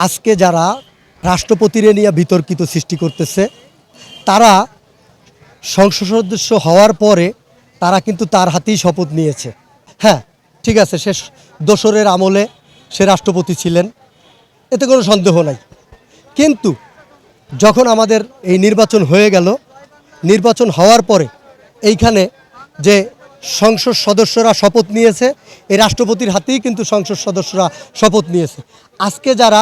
আজকে যারা রাষ্ট্রপতিরে নিয়ে বিতর্কিত সৃষ্টি করতেছে তারা সংসদ সদস্য হওয়ার পরে তারা কিন্তু তার হাতেই শপথ নিয়েছে। হ্যাঁ, ঠিক আছে, সে দোসরের আমলে সে রাষ্ট্রপতি ছিলেন, এতে কোনো সন্দেহ নাই। কিন্তু যখন আমাদের এই নির্বাচন হয়ে গেল, নির্বাচন হওয়ার পরে এইখানে যে সংসদ সদস্যরা শপথ নিয়েছে, এই রাষ্ট্রপতির হাতেই কিন্তু সংসদ সদস্যরা শপথ নিয়েছে। আজকে যারা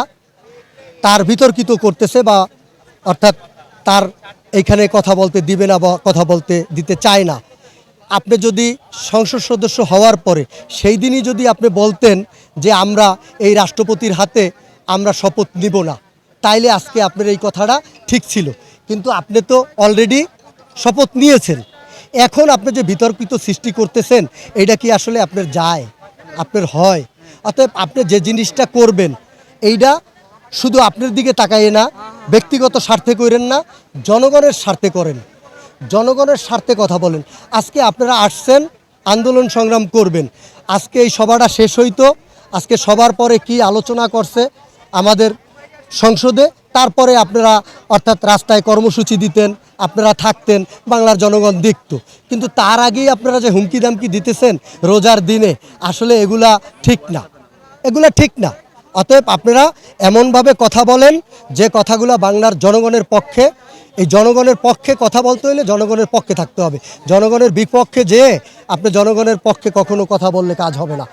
তার বিতর্কিত করতেছে বা অর্থাৎ তার এইখানে কথা বলতে দিবে না বা কথা বলতে দিতে চায় না, আপনি যদি সংসদ সদস্য হওয়ার পরে সেই দিনই যদি আপনি বলতেন যে আমরা এই রাষ্ট্রপতির হাতে আমরা শপথ নিব না, তাইলে আজকে আপনার এই কথাটা ঠিক ছিল। কিন্তু আপনি তো অলরেডি শপথ নিয়েছেন, এখন আপনি যে বিতর্কিত সৃষ্টি করতেছেন এইটা কি আসলে আপনার যায়, আপনার হয়? অতএব আপনি যে জিনিসটা করবেন এইটা শুধু আপনার দিকে তাকাইয়ে না, ব্যক্তিগত স্বার্থে করেন না, জনগণের স্বার্থে করেন, জনগণের স্বার্থে কথা বলেন। আজকে আপনারা আসছেন আন্দোলন সংগ্রাম করবেন, আজকে এই সভাটা শেষ হইতো, আজকে সবার পরে কি আলোচনা করছে আমাদের সংসদে, তারপরে আপনারা অর্থাৎ রাস্তায় কর্মসূচি দিতেন, আপনারা থাকতেন, বাংলার জনগণ দেখত। কিন্তু তার আগেই আপনারা যে হুমকি দামকি দিতেছেন রোজার দিনে, আসলে এগুলা ঠিক না, এগুলা ঠিক না। অতএব আপনারা এমনভাবে কথা বলেন যে কথাগুলো বাংলার জনগণের পক্ষে। এই জনগণের পক্ষে কথা বলতে হলে জনগণের পক্ষে থাকতে হবে, জনগণের বিপক্ষে যেয়ে আপনি জনগণের পক্ষে কখনো কথা বললে কাজ হবে না।